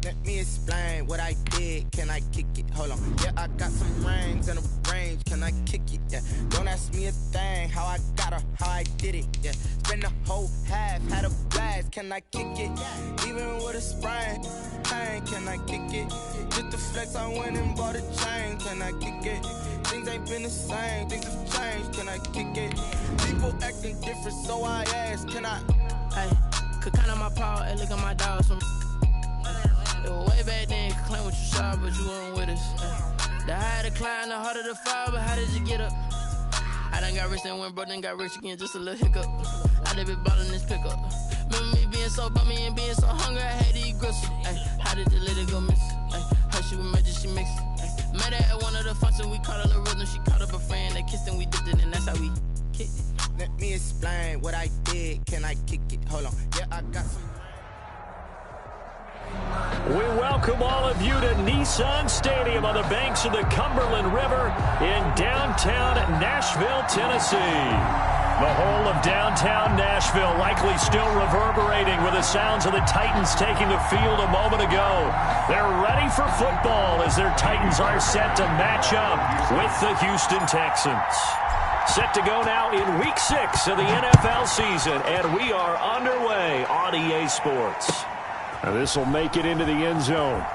Let me explain what I did. Can I kick it? Hold on. Yeah, I got some rings and a range. Can I kick it? Yeah. Don't ask me a thing. How I got her, how I did it. Yeah. Spend the whole half, had a blast. Can I kick it? Even with a sprain. Pain, can I kick it? Just the flex, I went and bought a chain. Can I kick it? Things ain't been the same. Things have changed. Can I kick it? People acting different, so I ask. Can I? Hey, could count on my power. Hey, look at my dogs from. It was way back then, you could claim what you saw, but you weren't with us. The higher the climb, the harder the fall, but how did you get up? I done got rich and went broke, then got rich again, just a little hiccup. I done been ballin' this pickup. Remember me being so bummy and being so hungry, I had to eat gristle. Ay, how did the lady go miss? Ay, her she was magic, she mixed. Ay, met her at one of the functions, we caught a little rhythm, she caught up a friend, they kissed and we dipped it, and that's how we kicked it. Let me explain what I did. Can I kick it? Hold on. Yeah, I got some. We welcome all of you to Nissan Stadium on the banks of the Cumberland River in downtown Nashville, Tennessee. The whole of downtown Nashville likely still reverberating with the sounds of the Titans taking the field a moment ago. They're ready for football as their Titans are set to match up with the Houston Texans. Set to go now in Week 6 of the NFL season, and we are underway on EA Sports. Now this will make it into the end zone.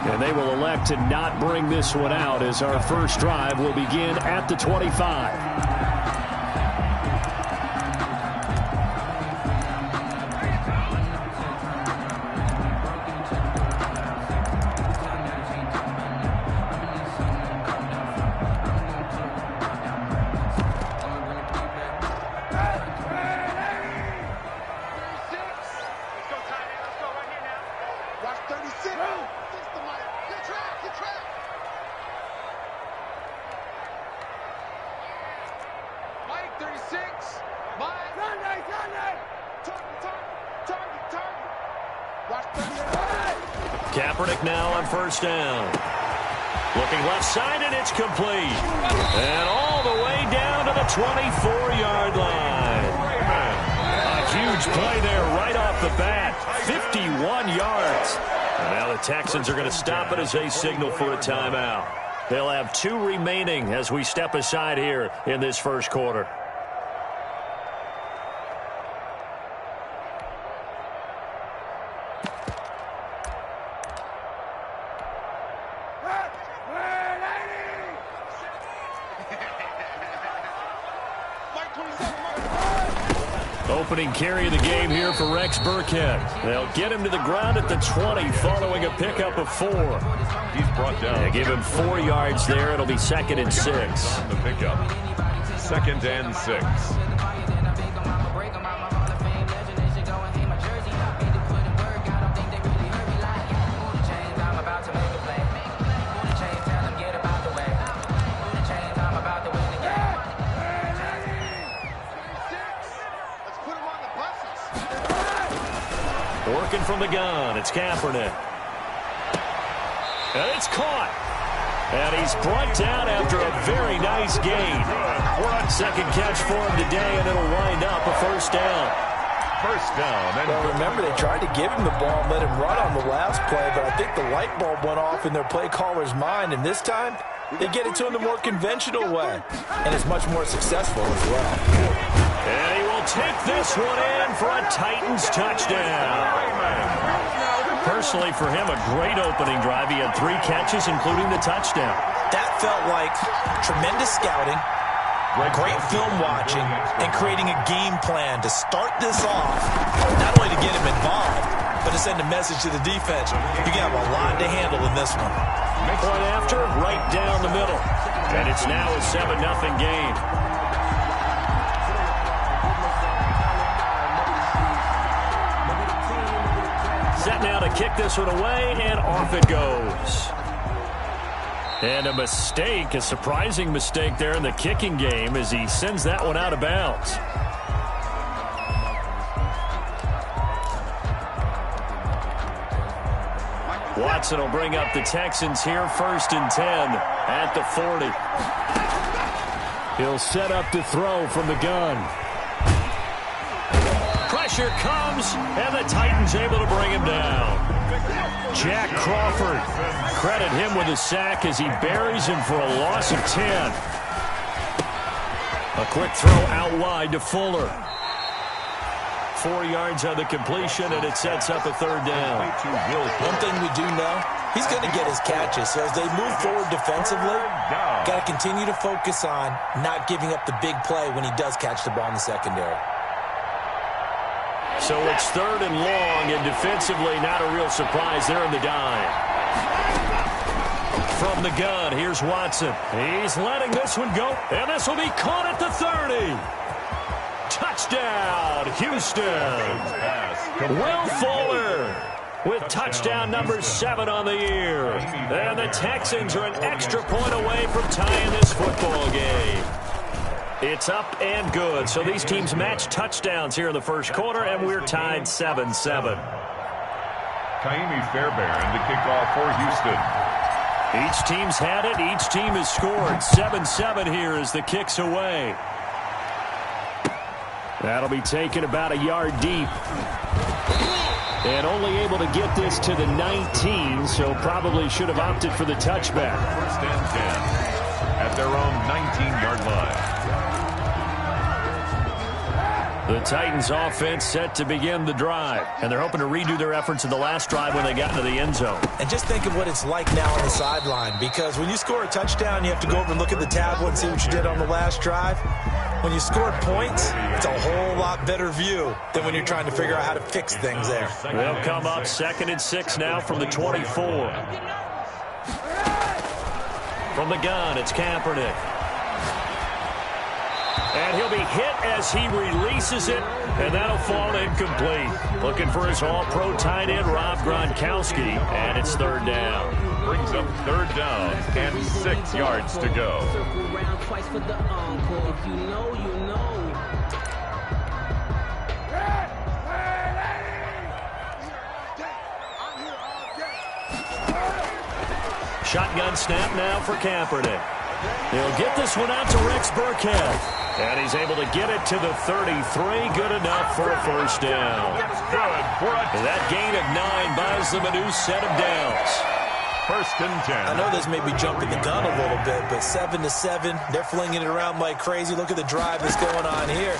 And they will elect to not bring this one out as our first drive will begin at the 25. Now on first down. Looking left side, and it's complete. And all the way down to the 24-yard line. A huge play there right off the bat. 51 yards. And now the Texans are going to stop it as they signal for a timeout. They'll have 2 remaining as we step aside here in this first quarter. Opening carry of the game here for Rex Burkhead. They'll get him to the ground at the 20 following a pickup of 4. He's brought down. They give him 4 yards there. It'll be 2nd and 6. The pickup. 2nd and 6. Working from the gun, it's Kaepernick. And it's caught. And he's brought down after a very nice gain. Second catch for him today, and it'll wind up a first down. First down. And well, remember, they tried to give him the ball and let him run on the last play, but I think the light bulb went off in their play caller's mind, and this time they get it to him the more conventional way, and it's much more successful as well. And he will take this one in for a Titans touchdown. Personally, for him, a great opening drive. He had 3 catches, including the touchdown. That felt like tremendous scouting, great film watching, and creating a game plan to start this off, not only to get him involved, but to send a message to the defense. You have a lot to handle in this one. Point after, right down the middle. And it's now a 7-0 game. Set now to kick this one away, and off it goes. And a mistake, a surprising mistake there in the kicking game as he sends that one out of bounds. Watson will bring up the Texans here, 1st and 10 at the 40. He'll set up to throw from the gun. pressure comes, and the Titans able to bring him down. Jack Crawford, credit him with a sack as he buries him for a loss of 10. A quick throw out wide to Fuller. 4 yards on the completion, and it sets up a third down. One thing we do know, he's going to get his catches. So as they move forward defensively, got to continue to focus on not giving up the big play when he does catch the ball in the secondary. So it's 3rd and long, and defensively not a real surprise there in the dime. From the gun, here's Watson. He's letting this one go, and this will be caught at the 30. Touchdown, Houston. Will Fuller with touchdown number 7 on the year. And the Texans are an extra point away from tying this football game. It's up and good. So these teams match touchdowns here in the first quarter, and we're tied 7-7. Kaimi Fairbairn to kick off for Houston. Each team's had it. Each team has scored. 7-7 here as the kick's away. That'll be taken about a yard deep. And only able to get this to the 19, so probably should have opted for the touchback. 1st and 10 at their own 19-yard line. The Titans offense set to begin the drive, and they're hoping to redo their efforts in the last drive when they got into the end zone. And just think of what it's like now on the sideline, because when you score a touchdown, you have to go over and look at the tablet and see what you did on the last drive. When you scored points, it's a whole lot better view than when you're trying to figure out how to fix things there. They'll come up 2nd and 6 now from the 24. From the gun, it's Kaepernick. And he'll be hit as he releases it, and that'll fall incomplete. Looking for his all-pro tight end, Rob Gronkowski, and it's 3rd down. Brings up 3rd down and 6 yards to go. Shotgun snap now for Kaepernick. He'll get this one out to Rex Burkhead. And he's able to get it to the 33. Good enough for a 1st down. And that gain of 9 buys them a new set of downs. 1st and 10. I know this may be jumping the gun a little bit, but 7-7, they're flinging it around like crazy. Look at the drive that's going on here.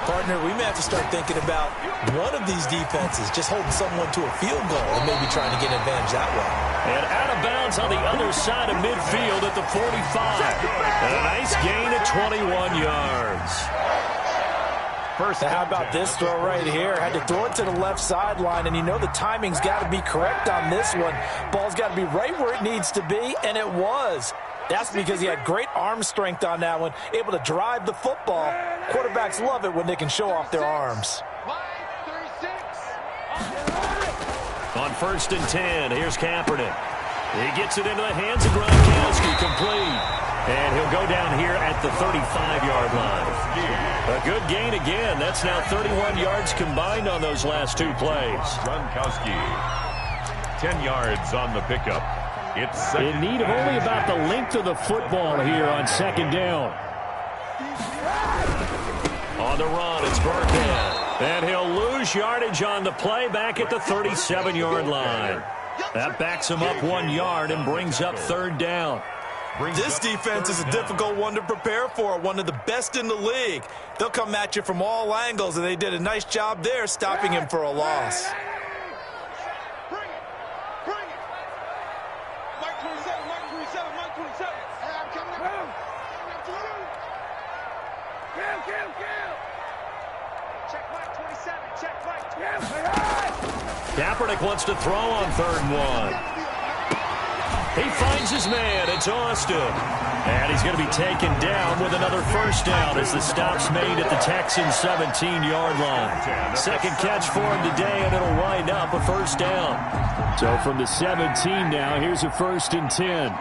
Partner, we may have to start thinking about one of these defenses just holding someone to a field goal and maybe trying to get an advantage that way. And out of bounds on the other side of midfield at the 45. And a nice gain of 21 yards. Now, how about this throw right here? Had to throw it to the left sideline, and you know the timing's got to be correct on this one. Ball's got to be right where it needs to be, and it was. That's because he had great arm strength on that one, able to drive the football. Quarterbacks love it when they can show off their arms. On 1st and 10, here's Kaepernick. He gets it into the hands of Gronkowski, complete. And he'll go down here at the 35-yard line. A good gain again. That's now 31 yards combined on those last 2 plays. Gronkowski, 10 yards on the pickup. It's in need of only about the length of the football here on 2nd down. On the run, it's Burkhead. And he'll lose yardage on the play back at the 37-yard line. That backs him up 1 yard and brings up 3rd down. This defense is a difficult one to prepare for, one of the best in the league. They'll come at you from all angles, and they did a nice job there stopping him for a loss. Kaepernick wants to throw on 3rd and 1. He finds his man. It's Austin. And he's going to be taken down with another 1st down as the stop's made at the Texans' 17-yard line. 2nd catch for him today, and it'll wind up a 1st down. So from the 17 now, here's a 1st and 10.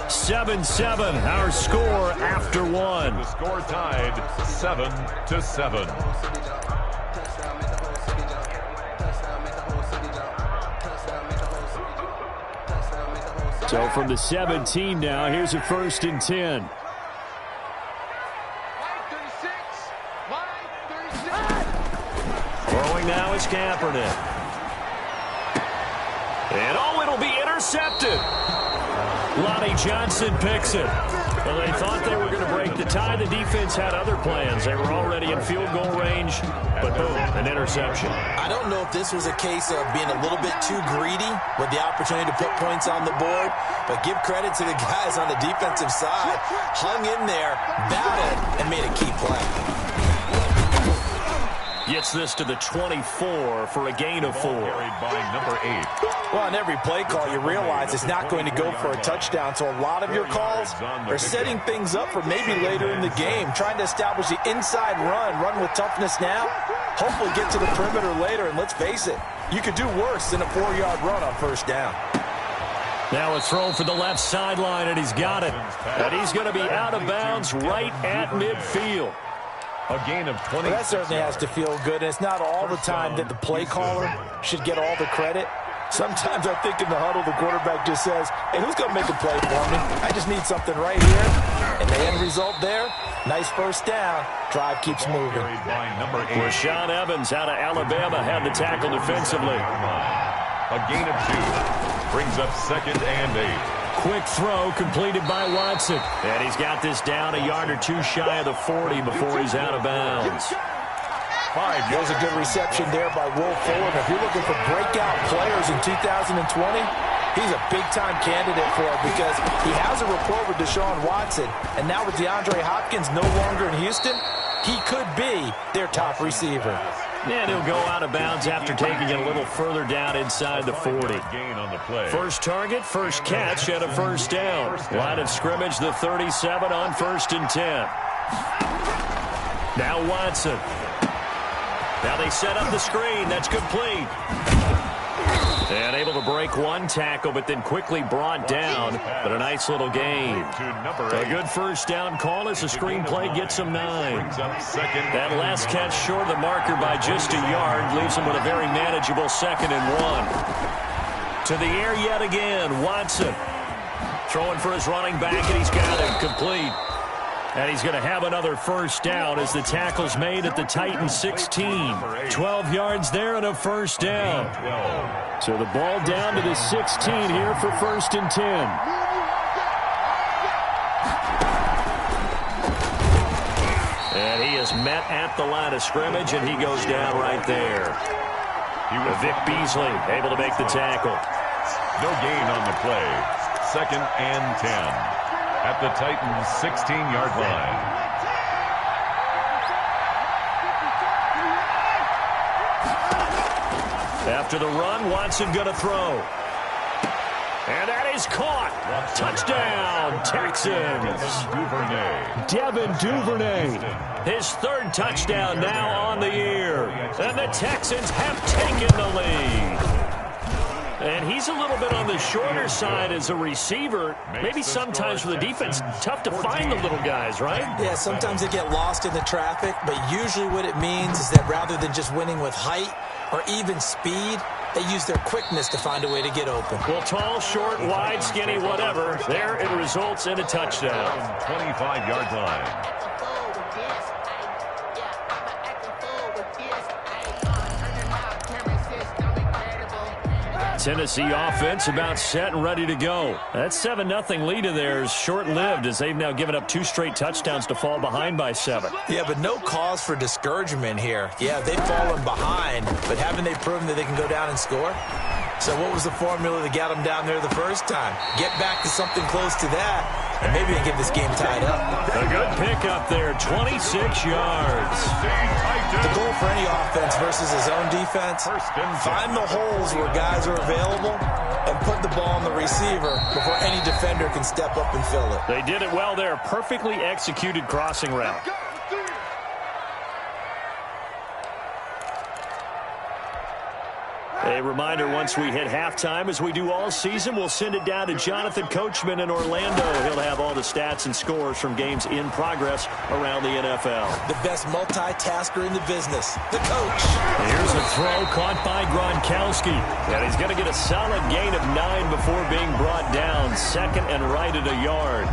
7-7, our score after 1. The score tied 7-7. So from the 17 now, here's a 1st and 10. Throwing now is Kaepernick. And it'll be intercepted. Lonnie Johnson picks it. Well, they thought they were going to break the tie. The defense had other plans. They were already in field goal range, but boom, an interception. I don't know if this was a case of being a little bit too greedy with the opportunity to put points on the board, but give credit to the guys on the defensive side. Hung in there, battled, and made a key play. Gets this to the 24 for a gain of 4. By number 8. Well, on every play call, you realize it's not going to go for a touchdown, so a lot of your calls are setting things up for maybe later in the game, trying to establish the inside run with toughness now, hopefully get to the perimeter later, and let's face it, you could do worse than a 4-yard run on first down. Now a throw for the left sideline, and he's got it. And he's going to be out of bounds right at midfield. A gain of 20. Well, that certainly has to feel good. And it's not all the time that the play caller should get all the credit. Sometimes I think in the huddle, the quarterback just says, hey, who's going to make a play for me? I just need something right here. And the end result there, nice first down. Drive keeps moving. By number 8. Rashaan Evans out of Alabama had the tackle defensively. A gain of 2. Brings up 2nd and 8. Quick throw completed by Watson. And he's got this down a yard or two shy of the 40 before he's out of bounds. There's a good reception there by Will Fuller. If you're looking for breakout players in 2020, he's a big-time candidate for it because he has a rapport with Deshaun Watson. And now with DeAndre Hopkins no longer in Houston, he could be their top receiver. And he'll go out of bounds after taking it a little further down inside the 40. First target, first catch, and a first down. Line of scrimmage, the 37 on 1st and 10. Now Watson. Now they set up the screen. That's complete. And able to break one tackle, but then quickly brought down. But a nice little gain. A good first down call as the screenplay gets him 9. That last catch short of the marker by just a yard leaves him with a very manageable 2nd and 1. To the air yet again, Watson. Throwing for his running back, and he's got it complete. And he's going to have another first down as the tackle's made at the Titans 16. 12 yards there and a first down. So the ball down to the 16 here for 1st and 10. And he is met at the line of scrimmage, and he goes down right there. Vic Beasley able to make the tackle. No gain on the play. 2nd and 10. At the Titans' 16-yard line. After the run, Watson going to throw. And that is caught. Touchdown, Texans. Devin Duvernay. His 3rd touchdown now on the year. And the Texans have taken the lead. And he's a little bit on the shorter side as a receiver. Maybe sometimes for the defense, tough to find the little guys, right? Yeah, sometimes they get lost in the traffic, but usually what it means is that rather than just winning with height or even speed, they use their quickness to find a way to get open. Well, tall, short, wide, skinny, whatever, there it results in a touchdown. 25-yard line. Tennessee offense about set and ready to go. That 7-0 lead of theirs short-lived as they've now given up 2 straight touchdowns to fall behind by 7. Yeah, but no cause for discouragement here. Yeah, they've fallen behind, but haven't they proven that they can go down and score? So what was the formula that got them down there the first time? Get back to something close to that, and maybe they get this game tied up. A good pickup there, 26 yards. The goal for any offense versus his own defense, find the holes where guys are available and put the ball on the receiver before any defender can step up and fill it. They did it well there, perfectly executed crossing route. A reminder, once we hit halftime, as we do all season, we'll send it down to Jonathan Coachman in Orlando. He'll have all the stats and scores from games in progress around the NFL. The best multitasker in the business, the coach. Here's a throw caught by Gronkowski. And he's going to get a solid gain of 9 before being brought down. 2nd and right at a yard.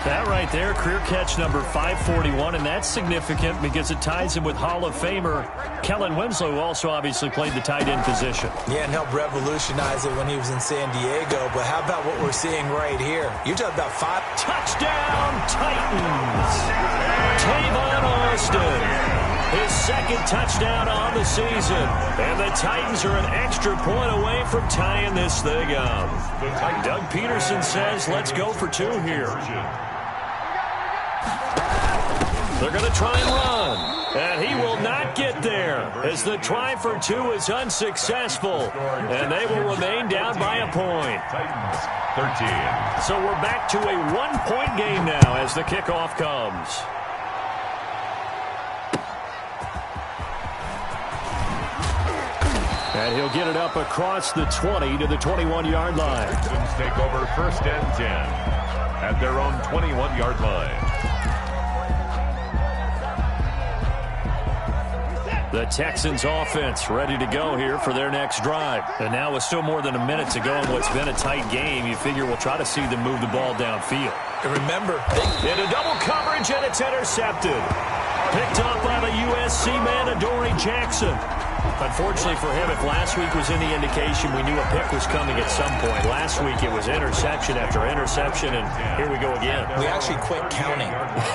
That right there, career catch number 541, and that's significant because it ties him with Hall of Famer Kellen Winslow, who also obviously played the tight end position. Yeah, and helped revolutionize it when he was in San Diego. But how about what we're seeing right here? You're talking about 5 touchdown Titans. Tavon Austin, his second touchdown on the season. And the Titans are an extra point away from tying this thing up. Doug Peterson says, let's go for 2 here. They're going to try and run. And he will not get there as the try for 2 is unsuccessful. And they will remain down by a point. Titans 13. So we're back to a 1-point game now as the kickoff comes. And he'll get it up across the 20 to the 21-yard line. Texans take over 1st and 10 at their own 21-yard line. The Texans offense ready to go here for their next drive. And now with still more than a minute to go in what's been a tight game, you figure we'll try to see them move the ball downfield. And remember, into double coverage, and it's intercepted. Picked up by the USC man, Adoree Jackson. Unfortunately for him, if last week was any indication, we knew a pick was coming at some point. Last week it was interception after interception, and here we go again. We actually quit counting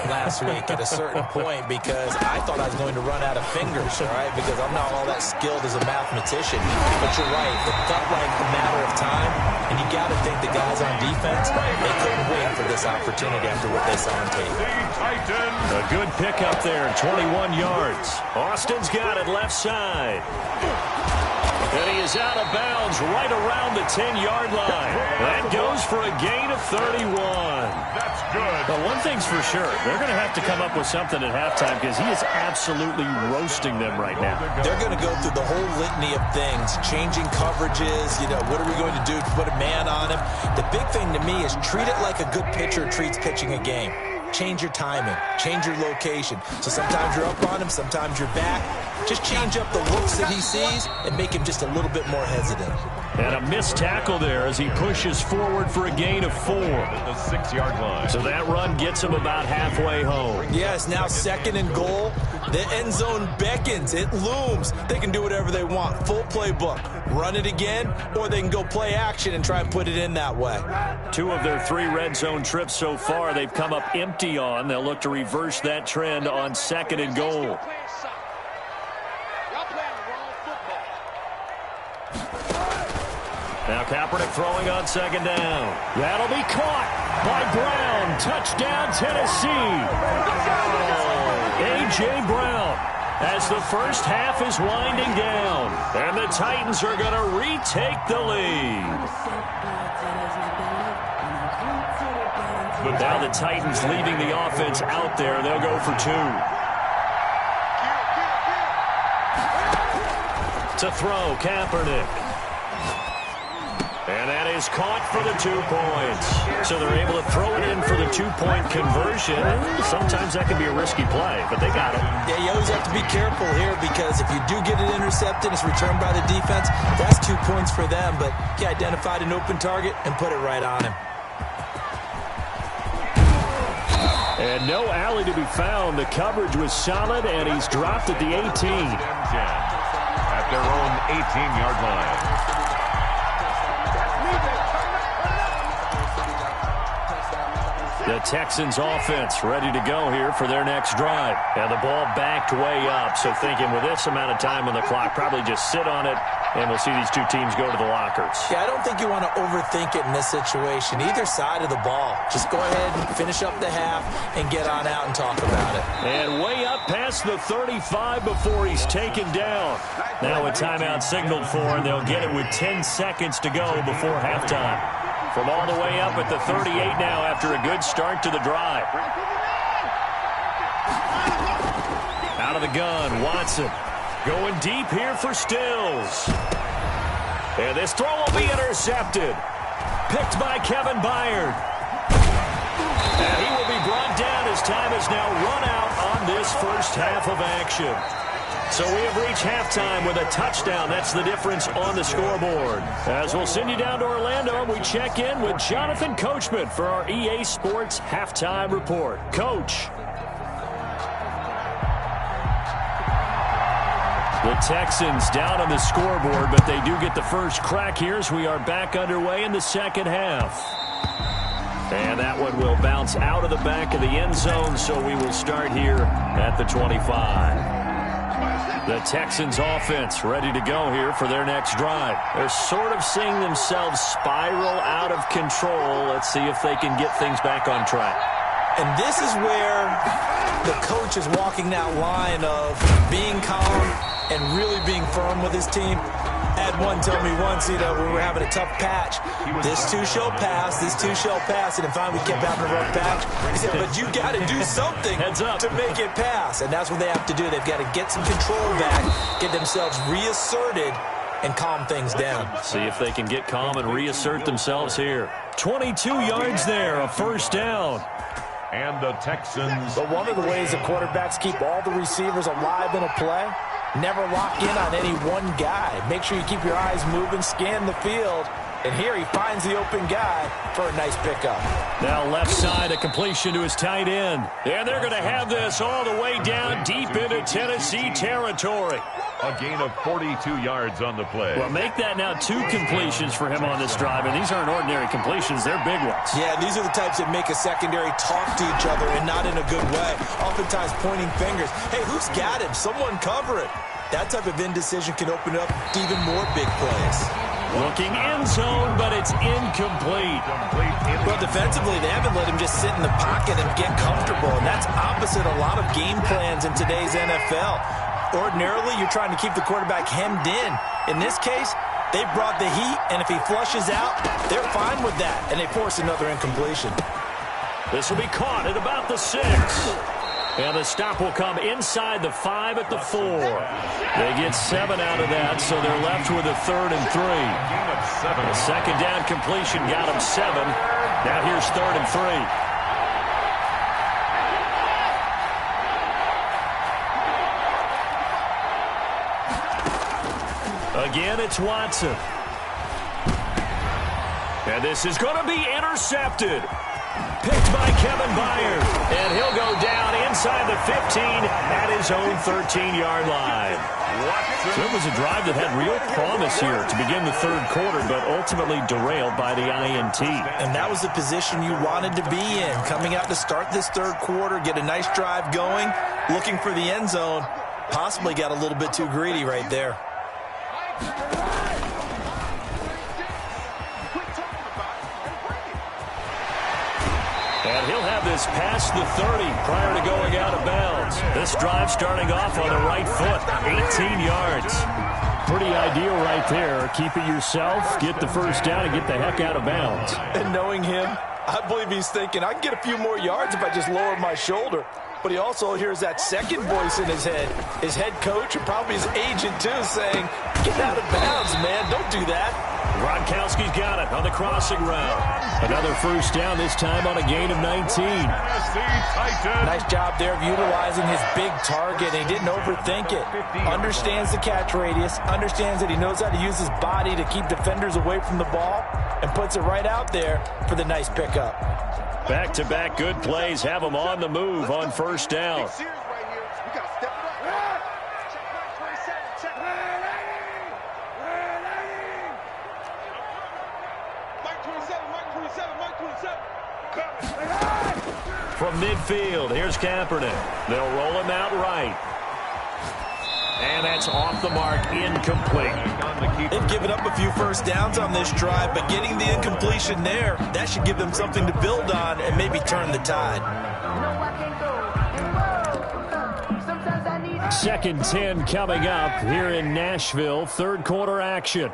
last week at a certain point because I thought I was going to run out of fingers, all right, because I'm not all that skilled as a mathematician. But you're right, it felt like a matter of time, and you got to think the guys on defense, they couldn't wait for this opportunity after what they saw on tape. A good pickup there, 21 yards. Austin's got it left side. And he is out of bounds right around the 10-yard line. That goes for a gain of 31. That's good. But one thing's for sure, they're going to have to come up with something at halftime because he is absolutely roasting them right now. They're going to go through the whole litany of things, changing coverages, what are we going to do to put a man on him? The big thing to me is treat it like a good pitcher treats pitching a game. Change your timing, change your location. So sometimes you're up on him, sometimes you're back. Just change up the looks that he sees and make him just a little bit more hesitant. And a missed tackle there as he pushes forward for a gain of 4. At the 6-yard line. So that run gets him about halfway home. Yes, now 2nd and goal. The end zone beckons. It looms. They can do whatever they want. Full playbook. Run it again, or they can go play action and try and put it in that way. 2 of their 3 red zone trips so far they've come up empty on. They'll look to reverse that trend on 2nd and goal. Now Kaepernick throwing on 2nd down. That'll be caught by Brown. Touchdown, Tennessee. A.J. Brown as the first half is winding down. And the Titans are going to retake the lead. Now the Titans leaving the offense out there. They'll go for 2. To throw, Kaepernick. And that is caught for the 2 points. So they're able to throw it in for the 2-point conversion. Sometimes that can be a risky play, but they got it. Yeah, you always have to be careful here because if you do get it intercepted, it's returned by the defense. That's 2 points for them, but he identified an open target and put it right on him. And no alley to be found. The coverage was solid, and he's dropped at the 18. At their own 18-yard line. The Texans offense ready to go here for their next drive. And the ball backed way up. So thinking with this amount of time on the clock, probably just sit on it, and we'll see these 2 teams go to the lockers. Yeah, I don't think you want to overthink it in this situation. Either side of the ball. Just go ahead and finish up the half and get on out and talk about it. And way up past the 35 before he's taken down. Now a timeout signaled for, and they'll get it with 10 seconds to go before halftime. From all the way up at the 38 now after a good start to the drive. Out of the gun, Watson going deep here for Stills. And this throw will be intercepted. Picked by Kevin Byard. And he will be brought down as time is now run out on this first half of action. So we have reached halftime with a touchdown. That's the difference on the scoreboard. As we'll send you down to Orlando, we check in with Jonathan Coachman for our EA Sports Halftime Report. Coach. The Texans down on the scoreboard, but they do get the first crack here as we are back underway in the second half. And that one will bounce out of the back of the end zone, so we will start here at the 25. The Texans offense ready to go here for their next drive. They're sort of seeing themselves spiral out of control. Let's see if they can get things back on track. And this is where the coach is walking that line of being calm and really being firm with his team. I had one tell me once, when we were having a tough patch, this too shall pass, this too shall pass, and finally we kept having a rough patch. He said, but you got to do something to make it pass, and that's what they have to do. They've got to get some control back, get themselves reasserted, and calm things down. See if they can get calm and reassert themselves here. 22 yards there, a first down. And the Texans. But one of the ways the quarterbacks keep all the receivers alive in a play, never lock in on any one guy. Make sure you keep your eyes moving, scan the field. And here he finds the open guy for a nice pickup. Now left side, a completion to his tight end. And they're going to have this all the way down deep into Tennessee territory. A gain of 42 yards on the play. Well, make that now 2 completions for him on this drive, and these aren't ordinary completions. They're big ones. Yeah, these are the types that make a secondary talk to each other and not in a good way. Oftentimes pointing fingers. Hey, who's got him? Someone cover it. That type of indecision can open up to even more big plays. Looking end zone, but it's incomplete. Well, defensively, they haven't let him just sit in the pocket and get comfortable, and that's opposite a lot of game plans in today's NFL. Ordinarily, you're trying to keep the quarterback hemmed in. In this case, they brought the heat, and if he flushes out, they're fine with that, and they force another incompletion. This will be caught at about the 6. And the stop will come inside the 5 at the 4. They get 7 out of that, so they're left with a 3rd and 3. The second down completion got them 7. Now here's 3rd and 3. Again, it's Watson. And this is going to be intercepted. Picked by Kevin Byard. And he'll go down inside the 15 at his own 13-yard line. So it was a drive that had real promise here to begin the third quarter, but ultimately derailed by the INT. And that was the position you wanted to be in. Coming out to start this third quarter, get a nice drive going, looking for the end zone. Possibly got a little bit too greedy right there. And he'll have this past the 30 prior to going out of bounds. This drive starting off on the right foot, 18 yards. Pretty ideal right there. Keep it yourself, get the first down, and get the heck out of bounds. And knowing him, I believe he's thinking, I can get a few more yards if I just lower my shoulder. But he also hears that second voice in his head coach, and probably his agent too, saying, get out of bounds, man, don't do that. Gronkowski's got it on the crossing route. Another first down, this time on a gain of 19. Nice job there of utilizing his big target. He didn't overthink it. Understands the catch radius, understands that he knows how to use his body to keep defenders away from the ball, and puts it right out there for the nice pickup. Back-to-back good plays have him on the move on first down. From midfield, here's Kaepernick. They'll roll him out right. And that's off the mark, incomplete. They've given up a few first downs on this drive, but getting the incompletion there, that should give them something to build on and maybe turn the tide. 2nd 10 coming up here in Nashville. Third quarter action.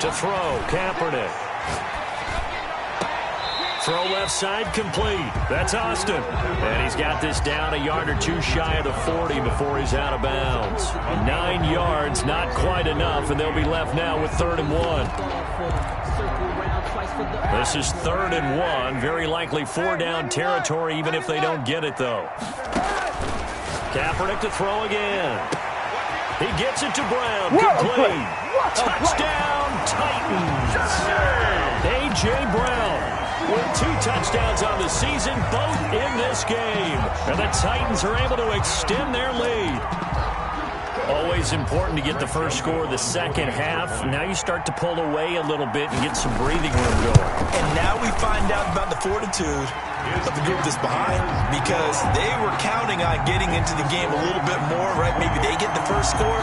To throw, Kaepernick. Throw left side complete. That's Austin. And he's got this down a yard or two shy of the 40 before he's out of bounds. 9 yards, not quite enough, and they'll be left now with 3rd and 1. This is 3rd and 1. Very likely 4 down territory, even if they don't get it, though. Kaepernick to throw again. He gets it to Brown. Complete. Touchdown, Titans. A.J. Brown with 2 touchdowns on the season, both in this game. And the Titans are able to extend their lead. Always important to get the first score of the second half. Now you start to pull away a little bit and get some breathing room going. And now we find out about the fortitude of the group that's behind, because they were counting on getting into the game a little bit more, right? Maybe they get the first score.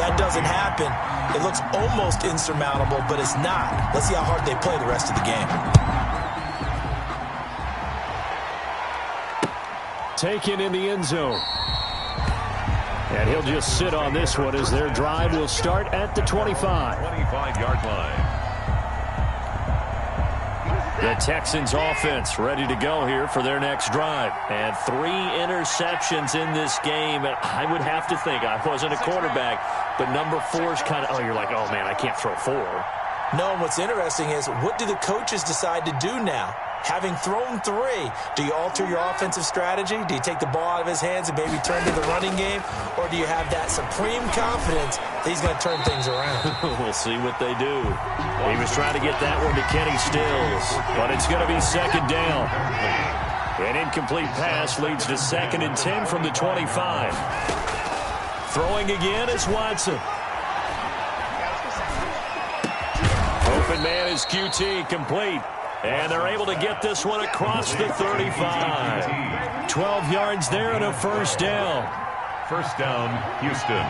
That doesn't happen. It looks almost insurmountable, but it's not. Let's see how hard they play the rest of the game. Taken in the end zone. And he'll just sit on this one as their drive will start at the 25. 25-yard line. The Texans offense ready to go here for their next drive. And 3 interceptions in this game. And I would have to think, I wasn't a quarterback, but number 4 is kind of, you're like, oh, man, I can't throw 4. No, and what's interesting is, what do the coaches decide to do now? Having thrown 3, do you alter your offensive strategy? Do you take the ball out of his hands and maybe turn to the running game? Or do you have that supreme confidence that he's going to turn things around? We'll see what they do. He was trying to get that one to Kenny Stills, but it's going to be second down. An incomplete pass leads to 2nd and 10 from the 25. Throwing again is Watson. Open man is QT, complete. And they're able to get this one across the 35. 12 yards there and a first down. First down, Houston.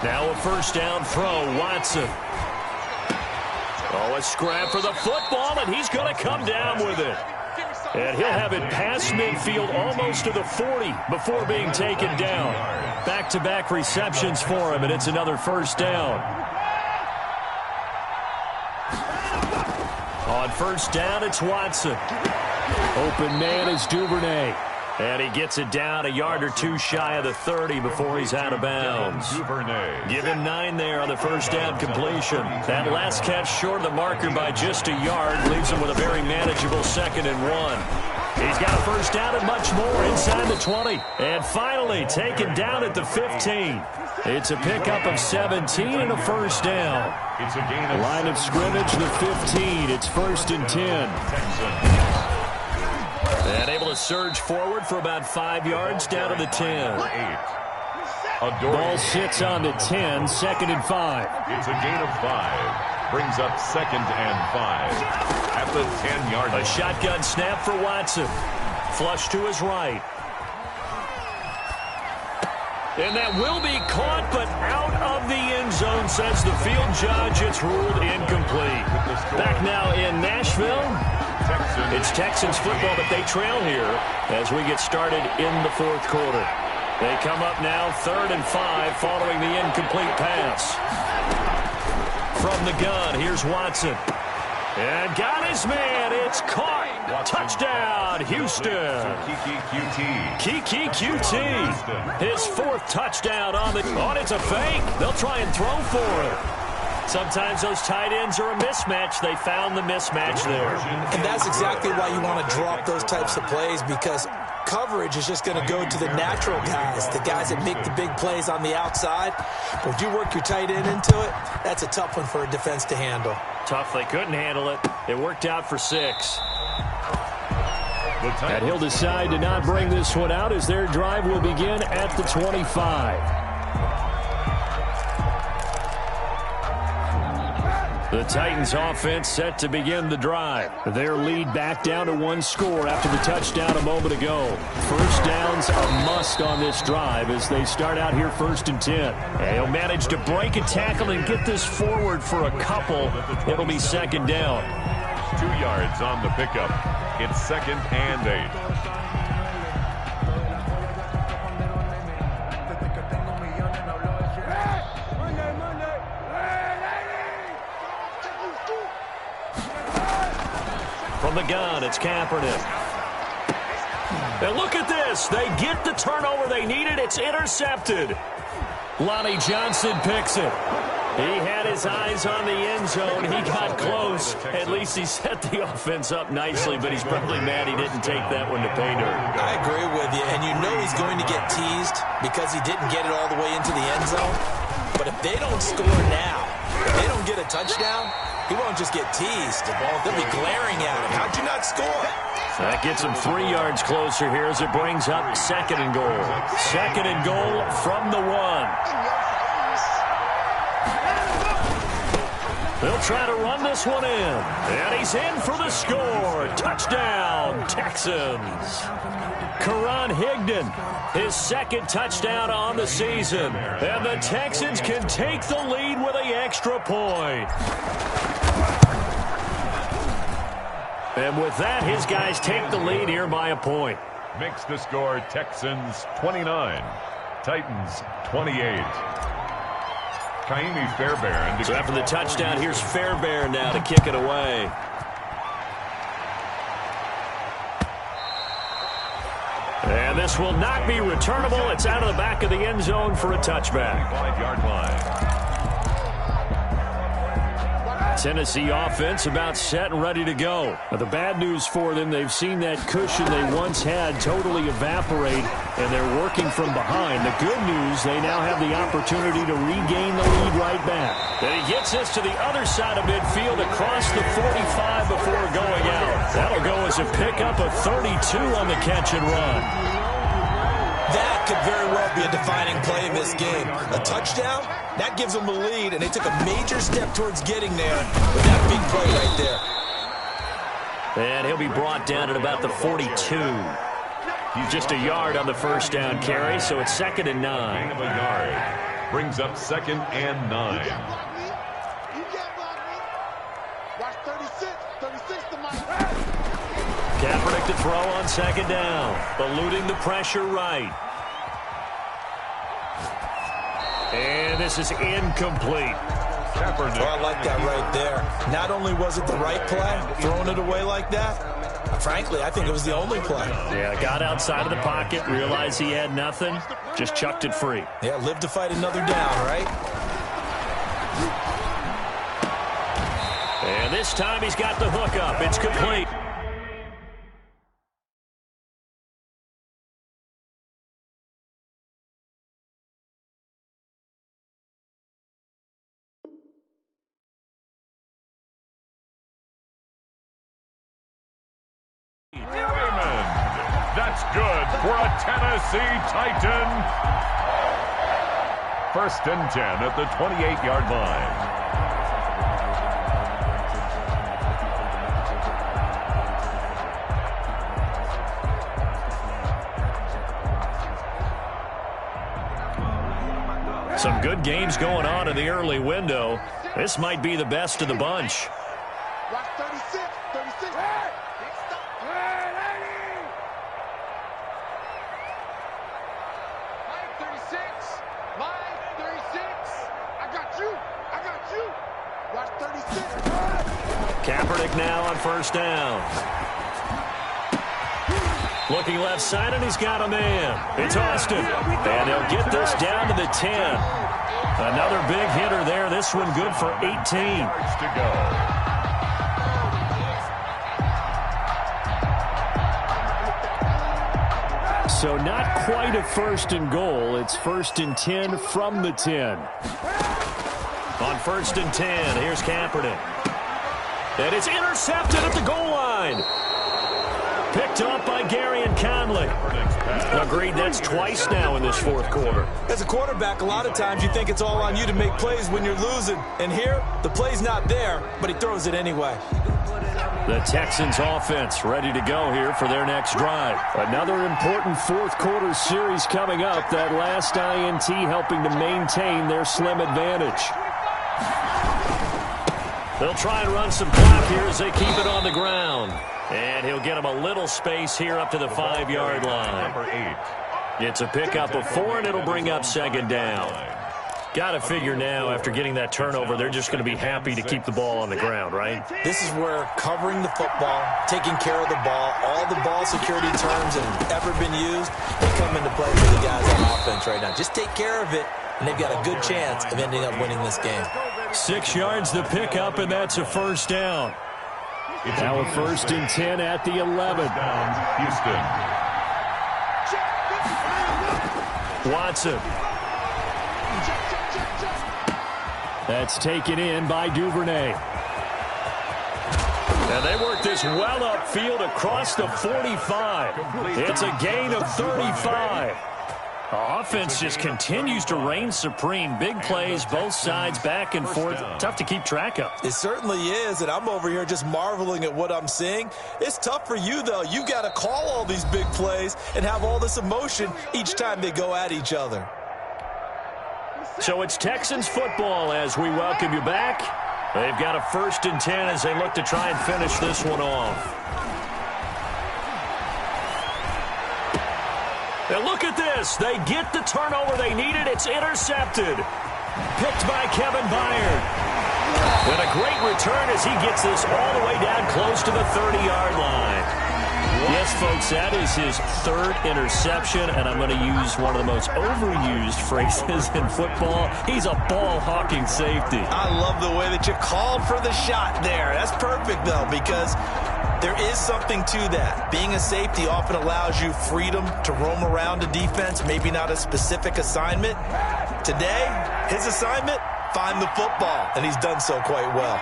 Now a first down throw, Watson. Oh, a scrap for the football, and he's going to come down with it. And he'll have it past midfield almost to the 40 before being taken down. Back-to-back receptions for him, and it's another first down. On first down, it's Watson. Open man is Duvernay. And he gets it down a yard or 2 shy of the 30 before he's out of bounds. Give him 9 there on the first down completion. That last catch short of the marker by just a yard leaves him with a very manageable 2nd and 1. He's got a first down and much more inside the 20. And finally taken down at the 15. It's a pickup of 17 and a first down. It's a gain of line of scrimmage, the 15. It's 1st and 10. And able to surge forward for about 5 yards down to the 10. Ball sits on the 10, 2nd and 5. It's a gain of 5. Brings up 2nd and 5 at the 10-yard line. A shotgun snap for Watson. Flush to his right. And that will be caught, but out of the end zone, says the field judge. It's ruled incomplete. Back now in Nashville. It's Texans football, but they trail here as we get started in the 4th quarter. They come up now 3rd and 5 following the incomplete pass. From the gun, here's Watson. And got his man. It's caught. Touchdown, Houston. Kiki QT. His 4th touchdown on the... Oh, it's a fake. They'll try and throw for it. Sometimes those tight ends are a mismatch. They found the mismatch there. And that's exactly why you want to drop those types of plays, because coverage is just going to go to the natural guys, the guys that make the big plays on the outside. But if you work your tight end into it, that's a tough one for a defense to handle. Tough. They couldn't handle it. It worked out for 6. And he'll decide to not bring this one out as their drive will begin at the 25. The Titans offense set to begin the drive. Their lead back down to 1 score after the touchdown a moment ago. First down's a must on this drive as they start out here 1st and 10. And he'll manage to break a tackle and get this forward for a couple. It'll be 2nd down. 2 yards on the pickup. It's 2nd and 8. From the gun, it's Kaepernick. And look at this. They get the turnover they needed. It's intercepted. Lonnie Johnson picks it. He had his eyes on the end zone. He got close. At least he set the offense up nicely, but he's probably mad he didn't take that one to pay dirt. I agree with you, and you know he's going to get teased because he didn't get it all the way into the end zone. But if they don't score now, if they don't get a touchdown, he won't just get teased. They'll be glaring at him. How'd you not score? That gets him 3 yards closer here as it brings up 2nd and goal. 2nd and goal from the 1. They'll try to run this one in. And he's in for the score. Touchdown, Texans. Karan Higdon, his 2nd touchdown on the season. And the Texans can take the lead with an extra point. And with that, his guys take the lead here by a point. Makes the score Texans 29, Titans 28. Kaimi Fairbairn. So after the touchdown, here's Fairbairn now to kick it away. And this will not be returnable. It's out of the back of the end zone for a touchback. 5-yard line. Tennessee offense about set and ready to go. Now, the bad news for them, they've seen that cushion they once had totally evaporate, and they're working from behind. The good news, they now have the opportunity to regain the lead right back. And he gets this to the other side of midfield across the 45 before going out. That'll go as a pickup of 32 on the catch and run. That could very well be a defining play in this game. A touchdown, that gives them a lead, and they took a major step towards getting there with that big play right there. And he'll be brought down at about the 42. He's just a yard on the first down carry, so it's 2nd and 9. Gain of a yard. Brings up 2nd and 9. Kaepernick to throw on 2nd down, eluding the pressure right. And this is incomplete. Kaepernick. Oh, I like that right there. Not only was it the right play, throwing it away like that, frankly, I think it was the only play. Yeah, got outside of the pocket, realized he had nothing, just chucked it free. Yeah, live to fight another down, right? And this time he's got the hook up. It's complete. That's good for a Tennessee Titan. 1st and 10 at the 28-yard line. Some good games going on in the early window. This might be the best of the bunch. Kaepernick now on 1st down. Looking left side, and he's got a man. It's Austin. And he'll get this down to the 10. Another big hitter there. This one good for 18. To go. So not quite a 1st and goal. It's 1st and 10 from the 10. On 1st and 10, here's Kaepernick. And it's intercepted at the goal line. Picked up by Gary and Conley. Agreed, that's twice now in this 4th quarter. As a quarterback, a lot of times you think it's all on you to make plays when you're losing. And here, the play's not there, but he throws it anyway. The Texans offense ready to go here for their next drive. Another important 4th quarter series coming up. That last INT helping to maintain their slim advantage. They'll try and run some clock here as they keep it on the ground. And he'll get him a little space here up to the 5-yard line. Number 8. It's a pickup of 4, and it'll bring up 2nd down. Got to figure now, after getting that turnover, they're just going to be happy to keep the ball on the ground, right? This is where covering the football, taking care of the ball, all the ball security terms that have ever been used, they come into play for the guys on offense right now. Just take care of it, and they've got a good chance of ending up winning this game. 6 yards the pickup, and that's a first down. Now a 1st and 10 at the 11. Houston. Watson. That's taken in by Duvernay. And they work this well upfield across the 45. It's a gain of 35. The offense just continues to reign supreme. Big plays, both sides, back and forth. Tough to keep track of. It certainly is, and I'm over here just marveling at what I'm seeing. It's tough for you, though. You got to call all these big plays and have all this emotion each time they go at each other. So it's Texans football as we welcome you back. They've got a 1st and 10 as they look to try and finish this one off. And look at this. They get the turnover they needed. It's intercepted. Picked by Kevin Byard. And a great return as he gets this all the way down close to the 30-yard line. Yes, folks, that is his 3rd interception, and I'm going to use one of the most overused phrases in football. He's a ball-hawking safety. I love the way that you called for the shot there. That's perfect, though, because there is something to that. Being a safety often allows you freedom to roam around a defense, maybe not a specific assignment. Today, his assignment, find the football, and he's done so quite well.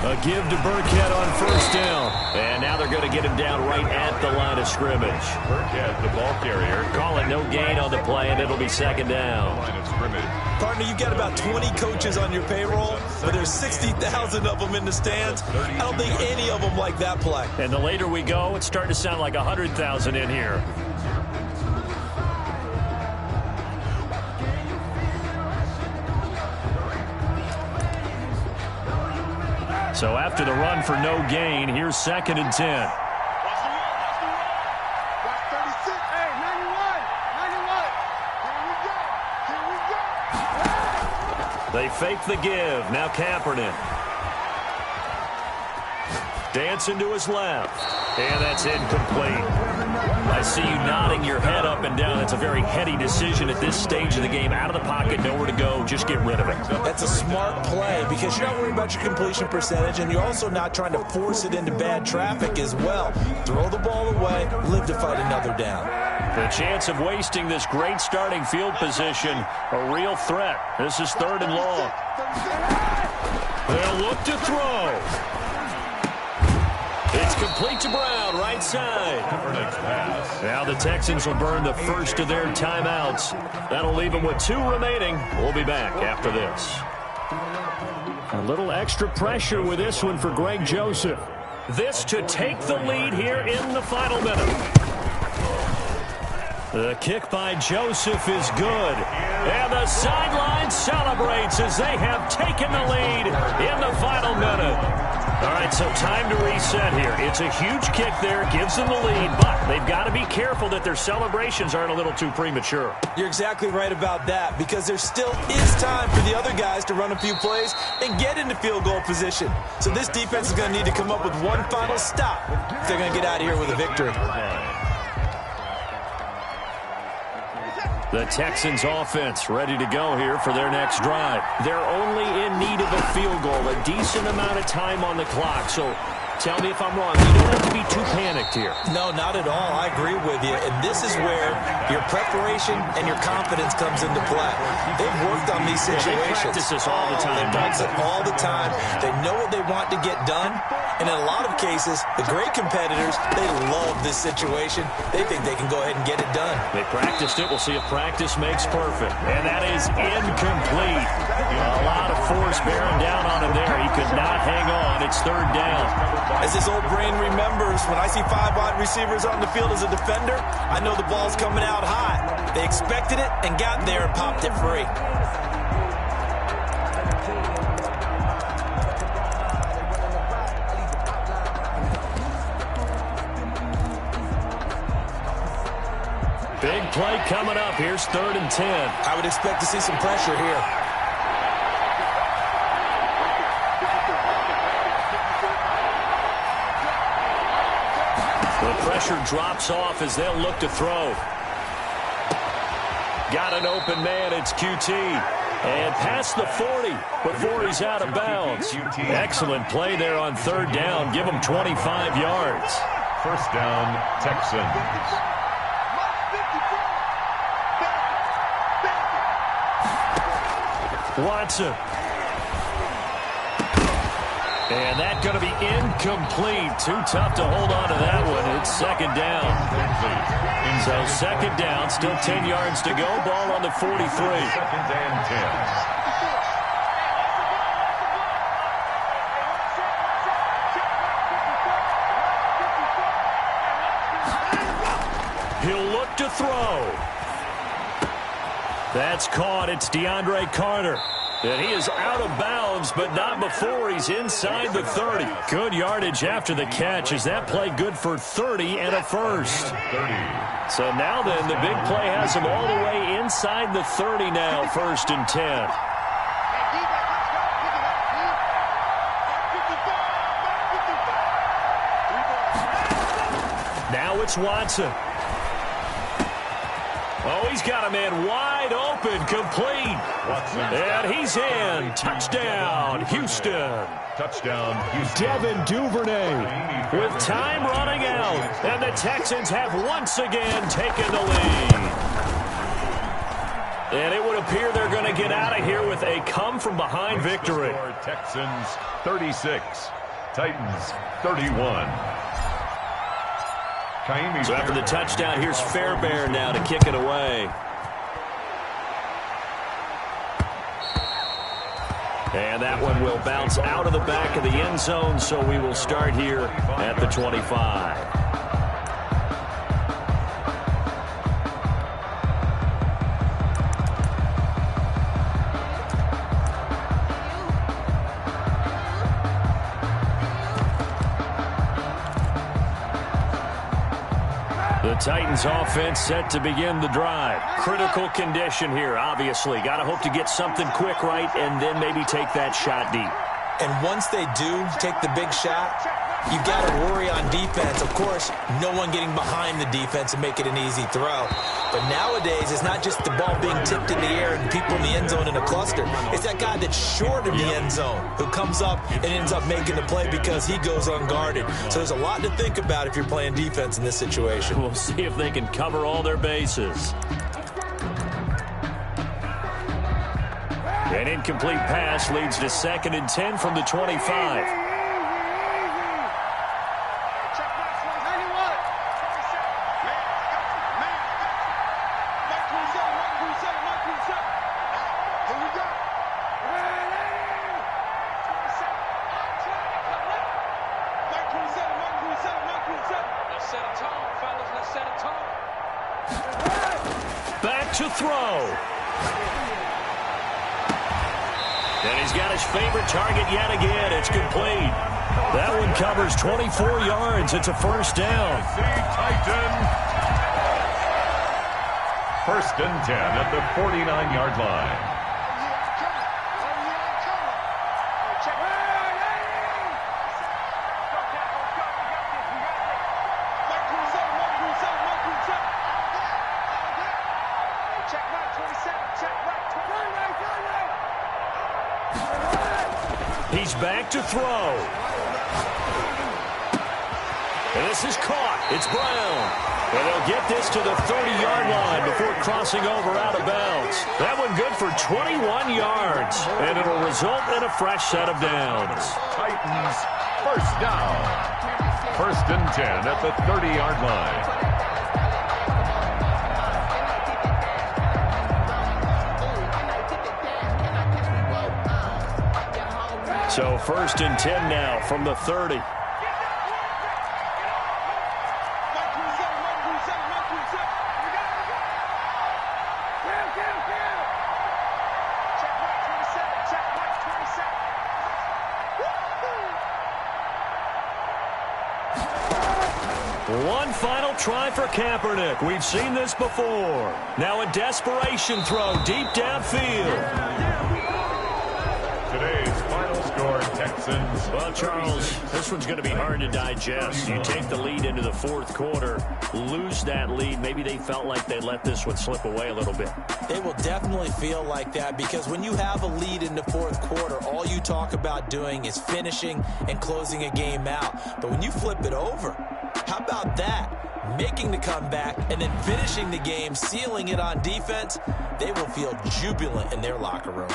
A give to Burkhead on 1st down. And now they're going to get him down right at the line of scrimmage. Burkhead, the ball carrier. Call it no gain on the play, and it'll be 2nd down. Line of scrimmage. Partner, you've got about 20 coaches on your payroll, but there's 60,000 of them in the stands. I don't think any of them like that play. And the later we go, it's starting to sound like 100,000 in here. So after the run for no gain, here's 2nd and 10. They fake the give. Now Kaepernick. Dancing to his left. And that's incomplete. I see you nodding your head up and down. It's a very heady decision at this stage of the game. Out of the pocket, nowhere to go. Just get rid of it. That's a smart play because you're not worried about your completion percentage, and you're also not trying to force it into bad traffic as well. Throw the ball away, live to fight another down. The chance of wasting this great starting field position, a real threat. This is 3rd and long. They'll look to throw. It's complete to Brown, right side. Now the Texans will burn the first of their timeouts. That'll leave them with 2 remaining. We'll be back after this. A little extra pressure with this one for Greg Joseph. This to take the lead here in the final minute. The kick by Joseph is good. And the sideline celebrates as they have taken the lead in the final minute. All right, so time to reset here. It's a huge kick there, gives them the lead, but they've got to be careful that their celebrations aren't a little too premature. You're exactly right about that because there still is time for the other guys to run a few plays and get into field goal position. So this defense is going to need to come up with one final stop if they're going to get out of here with a victory. The Texans offense ready to go here for their next drive. They're only in need of a field goal, a decent amount of time on the clock. So tell me if I'm wrong. You don't have to be too panicked here. No, not at all. I agree with you. And this is where your preparation and your confidence comes into play. They've worked on these situations. They practice this all the time. They practice it all the time. They know what they want to get done. And in a lot of cases, the great competitors, they love this situation. They think they can go ahead and get it done. They practiced it. We'll see if practice makes perfect. And that is incomplete. A lot of force bearing down on him there. He could not hang on. It's 3rd down. As this old brain remembers, when I see 5 wide receivers on the field as a defender, I know the ball's coming out high. They expected it and got there and popped it free. Big play coming up. Here's 3rd and 10. I would expect to see some pressure here. The pressure drops off as they'll look to throw. Got an open man. It's QT. And past the 40 before he's out of bounds. Excellent play there on third down. Give him 25 yards. First down, Texans. Watson. And that's going to be incomplete. Too tough to hold on to that one. It's second down. So second down, still 10 yards to go. Ball on the 43. Second and 10. He'll look to throw. That's caught. It's DeAndre Carter. And he is out of bounds, but not before he's inside the 30. Good yardage after the catch. Is that play good for 30 and a first? 30. So now then, the big play has him all the way inside the 30 now, first and 10. Now it's Watson. Oh, he's got a man wide open, complete. And he's in. Touchdown, Houston. Touchdown, Houston. Devin Duvernay with time running out. And the Texans have once again taken the lead. And it would appear they're going to get out of here with a come-from-behind victory. Texans 36, Titans 31. So after the touchdown, here's Fairbairn now to kick it away. And that one will bounce out of the back of the end zone, so we will start here at the 25. The Titans offense set to begin the drive. Critical condition here, obviously. Got to hope to get something quick right and then maybe take that shot deep. And once they do take the big shot, you got to worry on defense. Of course, no one getting behind the defense and make it an easy throw. But nowadays, it's not just the ball being tipped in the air and people in the end zone in a cluster. It's that guy that's short of the end zone who comes up and ends up making the play because he goes unguarded. So there's a lot to think about if you're playing defense in this situation. We'll see if they can cover all their bases. An incomplete pass leads to second and 10 from the 25. Back to throw. And he's got his favorite target yet again. It's complete. That one covers 24 yards. It's a first down. Titans. First and 10 at the 49-yard line. He's back to throw. And this is caught. It's Brown. And they'll get this to the 30-yard line before crossing over out of bounds. That one good for 21 yards. And it'll result in a fresh set of downs. Titans first down. First and 10 at the 30-yard line. So first and 10 now from the 30. One final try for Kaepernick. We've seen this before. Now a desperation throw deep downfield. Today's final score, Texans. Well, Charles, this one's going to be hard to digest. You take the lead into the fourth quarter, lose that lead. Maybe they felt like they let this one slip away a little bit. It will definitely feel like that because when you have a lead in the fourth quarter, all you talk about doing is finishing and closing a game out. But when you flip it over, how about that? Making the comeback and then finishing the game, sealing it on defense, they will feel jubilant in their locker room.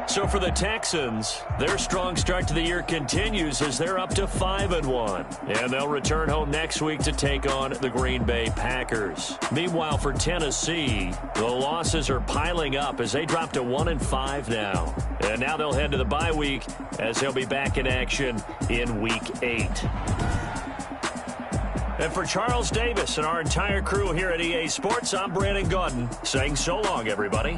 So for the Texans, their strong start to the year continues as they're up to 5-1. And they'll return home next week to take on the Green Bay Packers. Meanwhile, for Tennessee, the losses are piling up as they drop to 1-5 now. And now they'll head to the bye week as they'll be back in action in Week 8. And for Charles Davis and our entire crew here at EA Sports, I'm Brandon Gaudin saying so long, everybody.